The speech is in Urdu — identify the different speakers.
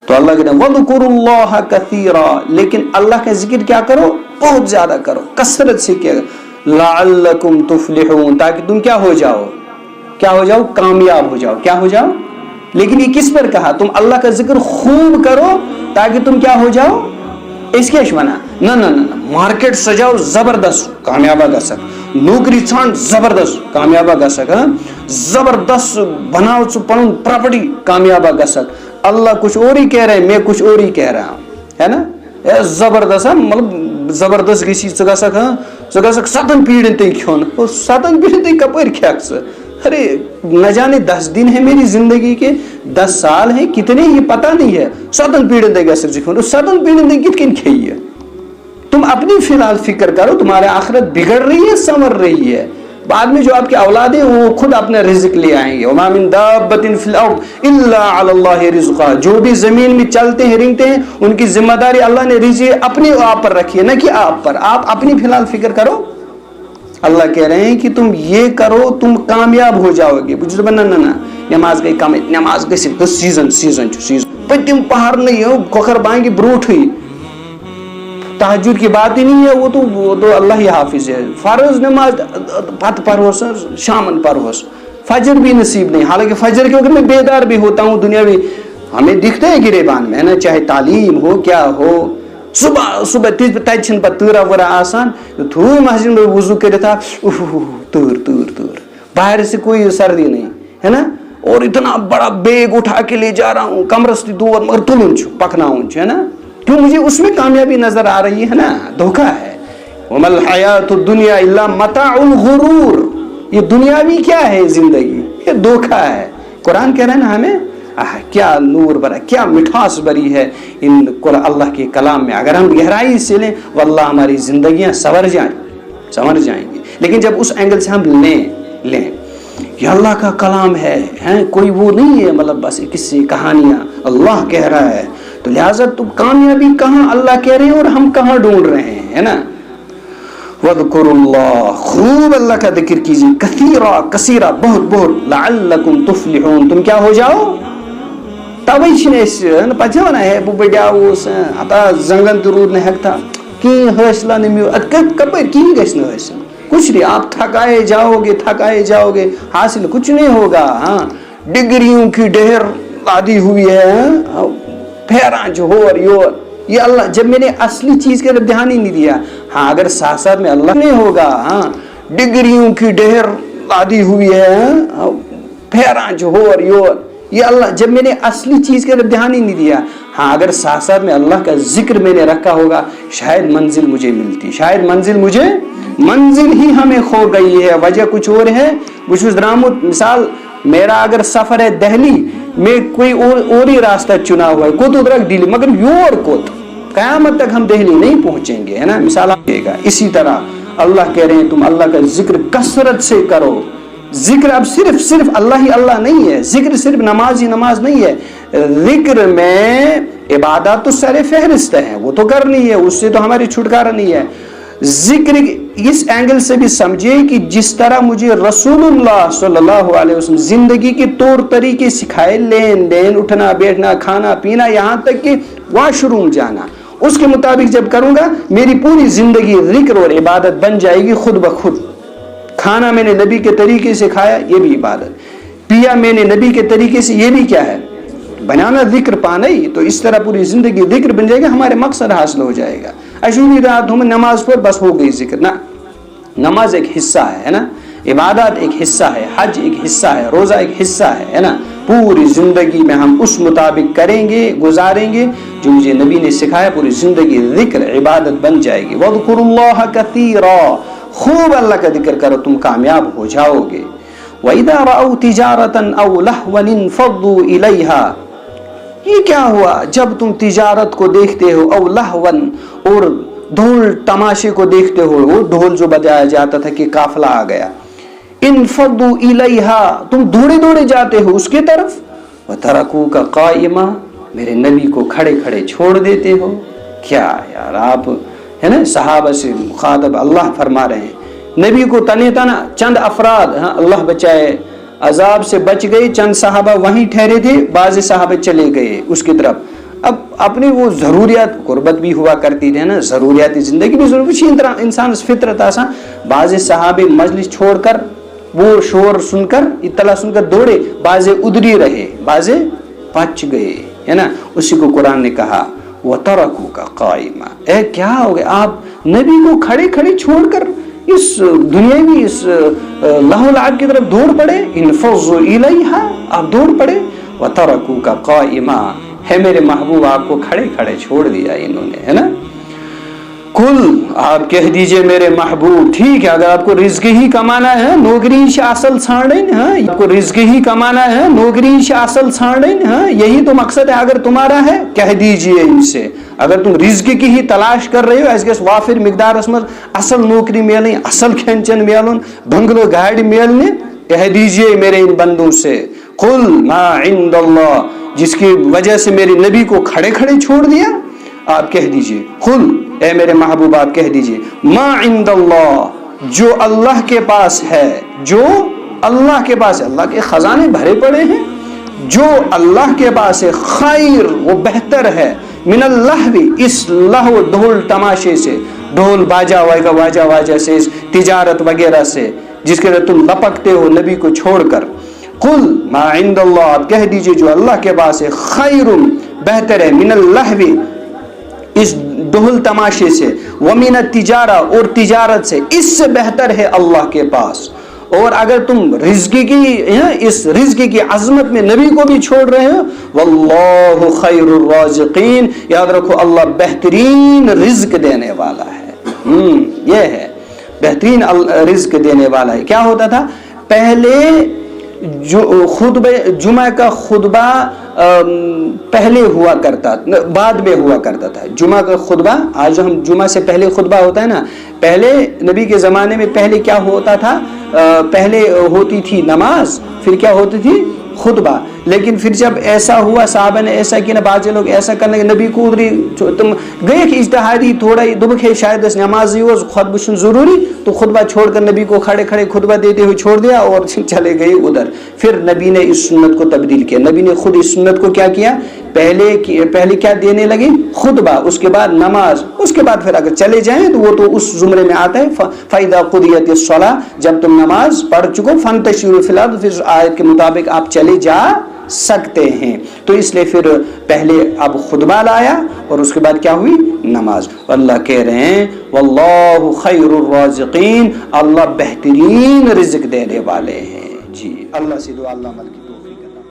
Speaker 1: تو اللہ کہتے ہیں وَذْكُرُوا كَثِيرًا، لیکن اللہ کا ذکر کیا کرو؟ بہت زیادہ کرو، کثرت سے کیا، لَعَلَّكُمْ تُفْلِحُونَ، تاکہ تم کیا ہو جاؤ؟ کیا ہو جاؤ؟ کامیاب ہو جاؤ۔ کیا ہو جاؤ؟ لیکن یہ کس پر کہا؟ تم اللہ کا ذکر خوب کرو تاکہ تم کیا ہو جاؤ؟ اس کے اشمنا نہ مارکیٹ سجاؤ زبردست کامیابہ گسک، نوکری ژھانڈ زبردست کامیابہ گسک، زبردست بناؤ ژٕ پنن پراپرٹی کامیابہ گسک۔ اللہ کچھ اور ہی کہہ رہے ہیں، میں کچھ اور ہی کہہ رہا ہوں، ہے نا؟ زبردست مطلب زبردست گژھی ژٕ گژھکھ 7 پیڑھن تھی کھیون، 7 پیڑھن تھی کپر کھیک ژٕ؟ ارے نہ جانے 10 دن ہے میری زندگی کے، 10 سال ہیں کتنے یہ پتہ نہیں ہے، 7 پیڑھن تھی گھر کھیون، 7 پیڑھن تھی کت کن کھیے؟ تم اپنی فی الحال فکر کرو، تمہارے آخرت بگڑ رہی ہے سنور رہی ہے، بعد میں جو آپ کے اولاد ہیں وہ خود اپنا رزق لے آئیں گے۔ وما من دابۃ فی الارض الا علی اللہ رزقها، جو بھی زمین میں چلتے ہیں رنگتے ہیں ان کی ذمہ داری اللہ نے رزق اپنے آپ پر رکھی ہے، نہ کہ آپ پر۔ آپ اپنی فی الحال فکر کرو۔ اللہ کہہ رہے ہیں کہ تم یہ کرو تم کامیاب ہو جاؤ گے۔ نہ نماز گئی کم، نماز گژھِ سیزن پتم پہر نہیں ہو کھوکھر بانگی بروٹ ہوئی، تہجد کی بات ہی نہیں ہے، وہ تو اللہ ہی حافظ ہے۔ فرض نماز پت پڑھوس، شامن پڑھوس، فجر بھی نصیب نہیں، حالانکہ فجر کے وقت میں بیدار بھی ہوتا ہوں، دنیاوی ہمیں دکھتا ہے گریبان میں، ہے نا؟ چاہے تعلیم ہو کیا ہو، صبح تج چھن پہ تۭرا ورا آسان، تھوڑی مسجد میں وضو کرے تھا، تور باہر سے کوئی سردی نہیں، ہے نا؟ اور اتنا بڑا بیگ اٹھا کے لے جا رہا ہوں، کمرس دور مگر تلن پکناؤن، ہے نا؟ کیوں؟ مجھے اس میں کامیابی نظر آ رہی ہے نا، دھوکہ ہے۔ وَمَا الْحَيَاةُ الدُّنْيَا إِلَّا مَتَاعُ الْغُرُورِ، یہ دنیاوی کیا ہے زندگی؟ یہ دھوکہ ہے۔ قرآن کہہ رہا ہے نا ہمیں، کیا نور بھرا، کیا مٹھاس بھری ہے ان اللہ کے کلام میں، اگر ہم گہرائی سے لیں واللہ ہماری زندگیاں سنور جائیں گی۔ لیکن جب اس اینگل سے ہم لیں یہ اللہ کا کلام ہے، کوئی وہ نہیں ہے مطلب بس قصے کہانیاں، اللہ کہہ رہا ہے، تو لہٰذا تم کامیابی کہاں اللہ کہہ رہے ہیں اور ہم کہاں ڈھونڈ رہے ہیں، ہے نا؟ وَاذْكُرُوا اللَّهَ، خوب اللہ کا ذکر کیجیے، کثیرہ بہت، لَعَلَّكُمْ تُفْلِحُونَ، تم کیا ہو جاؤ؟ توے چھن پتہ ونان ہے بہ بڑیاوس اتا زنگن تہ رود نہ ہیکتا کہیں حاصلہ نہ میو کپر کہیں گھس نہ حاصل کچھ نہیں، آپ تھکائے جاؤ گے حاصل کچھ نہیں ہوگا۔ ہاں ڈگریوں کی ڈھیر لادی ہوئی ہے، پھیران جو ہو اور یور، یہ اللہ جب میں نے اصلی چیز کے طرف دھیان ہی نہیں دیا۔ ہاں اگر ساتھ ساتھ میں اللہ نہیں ہوگا، ہاں ڈگریوں کی ڈھیر لادی ہوئی ہے، پھیران جو ہو اور یور، یہ اللہ جب میں نے اصلی چیز کے طرف دھیان ہی نہیں دیا۔ ہاں اگر ساتھ ساتھ میں اللہ کا ذکر میں نے رکھا ہوگا شاید منزل مجھے ملتی، شاید منزل ہی ہمیں کھو گئی ہے، وجہ کچھ اور ہے۔ کچھ درامت مثال میرا اگر سفر ہے دہلی میں کوئی اور ہی راستہ چنا ہوا ہے، کوت ادرک دلی مگر یور کوت قیامت تک ہم دہلی نہیں پہنچیں گے، ہے نا؟ مثال آپ گا اسی طرح اللہ کہہ رہے ہیں تم اللہ کا ذکر کثرت سے کرو۔ ذکر اب صرف اللہ ہی اللہ نہیں ہے، ذکر صرف نماز ہی نماز نہیں ہے، ذکر میں عبادات تو سر فہرست ہے، وہ تو کرنی ہے، اس سے تو ہماری چھٹکارا نہیں ہے۔ ذکر اس اینگل سے بھی سمجھے کہ جس طرح مجھے رسول اللہ صلی اللہ علیہ وسلم زندگی کے طور طریقے سکھائے، لین دین، اٹھنا بیٹھنا، کھانا پینا، یہاں تک کہ واش روم جانا، اس کے مطابق جب کروں گا میری پوری زندگی ذکر اور عبادت بن جائے گی خود بخود۔ کھانا میں نے نبی کے طریقے سے کھایا، یہ بھی عبادت، پیا میں نے نبی کے طریقے سے، یہ بھی کیا ہے؟ بنانا ذکر پانا ہی۔ تو اس طرح پوری زندگی ذکر بن جائے گا، ہمارے مقصد حاصل ہو جائے گا۔ اشوری رات ہم نماز پر بس ہو گئی ذکر، نہ، نماز ایک حصہ ہے نا، عبادات ایک حصہ ہے، حج ایک حصہ ہے، روزہ ایک حصہ ہے نا۔ پوری زندگی میں ہم اس مطابق کریں گے، گزاریں گے جو مجھے نبی نے سکھایا، پوری زندگی ذکر عبادت بن جائے گی۔ وَاذْكُرُوا اللَّهَ كَثِيرًا، خوب اللہ کا ذکر کرو تم کامیاب ہو جاؤ گے۔ وَإِذَا رَأَوْا تِجَارَةً أَوْ لَهْوًا انفَضُّوا إِلَيْهَا، یہ کیا ہوا جب تم تجارت کو دیکھتے ہو، او لہون، اور ڈھول تماشے کو دیکھتے ہو، وہ ڈھول جو بجایا جاتا تھا کہ قافلہ آ گیا، انفضوا الیہا، تم دوڑے جاتے ہو اس کی طرف، وترکوک قائما، میرے نبی کو کھڑے چھوڑ دیتے ہو۔ کیا یار آپ، ہے نا؟ صحابہ سے مخاطب اللہ فرما رہے ہیں، نبی کو تنے تنا چند افراد، ہاں اللہ بچائے، عذاب سے بچ گئے، چند صحابہ وہیں ٹھہرے تھے، بعض صحابہ چلے گئے اس کی طرف، اب اپنی وہ ضروریات قربت بھی ہوا کرتی ہے نا, ضروریاتی زندگی بھی ضروری انسان فطرت آسان. بعض صحابے مجلس چھوڑ کر وہ شور سن کر اطلاع سن کر دوڑے, بعض ادری رہے, بعض بچ گئے, ہے نا. اسی کو قرآن نے کہا وَتَرَكُوكَ قَائِمًا, اے کیا ہو گئے آپ نبی کو کھڑے کھڑے چھوڑ کر اس دنیاوی اس لہو و لعب کی طرف دوڑ پڑے. انفضوا الیہا, آپ دوڑ پڑے. وَتَرَكُوكَ قَائِمًا, ہے میرے محبوب آپ کو کھڑے کھڑے چھوڑ دیا انہوں نے, ہے نا. کل, آپ کہہ دیجئے میرے محبوب, ٹھیک ہے اگر آپ کو رزق ہی کمانا ہے نوکری سے اصل ژھانڈیں, ہاں آپ کو رزق ہی کمانا ہے نوکری سے اصل ژھانڈیں, ہاں یہی تو مقصد ہے اگر تمہارا ہے, کہہ دیجئے ان سے اگر تم رزق کی ہی تلاش کر رہے ہو اس گژھِ وافر مقدارس مز اصل نوکری ملیں, اصل کھین چین ملن, بنگلو گاڑی ملنے, کہہ دیجئے میرے ان بندوں سے قل ما عند اللہ, جس کی وجہ سے میرے نبی کو کھڑے کھڑے چھوڑ دیا. آپ کہہ دیجئے قل, اے میرے محبوب آپ کہہ دیجئے ما عند اللہ, جو اللہ کے پاس ہے, جو اللہ کے پاس ہے, اللہ کے خزانے بھرے پڑے ہیں, جو اللہ کے پاس ہے خیر وہ بہتر ہے, من اللہو, اس لہو ڈھول تماشے سے, ڈھول باجا واجا سے, اس تجارت وغیرہ سے جس کے لیے تم لپکتے ہو نبی کو چھوڑ کر. قل ما عند اللہ, آپ کہہ دیجئے جو اللہ کے پاس ہے خیر بہتر ہے, من اللہو اس ڈھول تماشے سے, ومن التجارہ اور تجارت سے, اس سے بہتر ہے اللہ کے پاس. اور اگر تم رزق کی اس رزق کی عظمت میں نبی کو بھی چھوڑ رہے ہو, واللہ خیر الرازقین, یاد رکھو اللہ بہترین رزق دینے والا ہے. یہ ہے بہترین رزق دینے والا ہے. کیا ہوتا تھا پہلے, جو خطبہ جمعہ کا خطبہ پہلے ہوا کرتا, بعد میں ہوا کرتا تھا. جمعہ کا خطبہ, آج ہم جمعہ سے پہلے خطبہ ہوتا ہے نا, پہلے نبی کے زمانے میں پہلے کیا ہوتا تھا, پہلے ہوتی تھی نماز, پھر کیا ہوتی تھی خطبہ. لیکن پھر جب ایسا ہوا, صحابہ نے ایسا کیا نا, بعض لوگ ایسا کرنے کے نبی کو ادری تم گئے کہ اجتہادی تھوڑا دبک ہے شاید اس نماز خطبہ ضروری, تو خطبہ چھوڑ کر نبی کو کھڑے کھڑے خطبہ دیتے ہوئے چھوڑ دیا اور چلے گئے ادھر. پھر نبی نے اس سنت کو تبدیل کیا, نبی نے خود اس سنت کو کیا کیا, پہلے کیا دینے لگے خطبہ, اس کے بعد نماز, اس کے بعد پھر اگر چلے جائیں تو وہ تو اس زمرے میں آتا ہے فَإِذَا قُضِيَتِ الصَّلَاةُ, جب تم نماز پڑھ چکو فَانْتَشِرُوا فِي الْأَرْضِ, پھر آیت کے مطابق آپ چلے جا سکتے ہیں. تو اس لیے پھر پہلے اب خطبہ لایا اور اس کے بعد کیا ہوئی نماز. اللہ کہہ رہے ہیں واللہ خیر الرازقین, اللہ بہترین رزق دینے والے ہیں. جی اللہ سے دعا اللہ ملک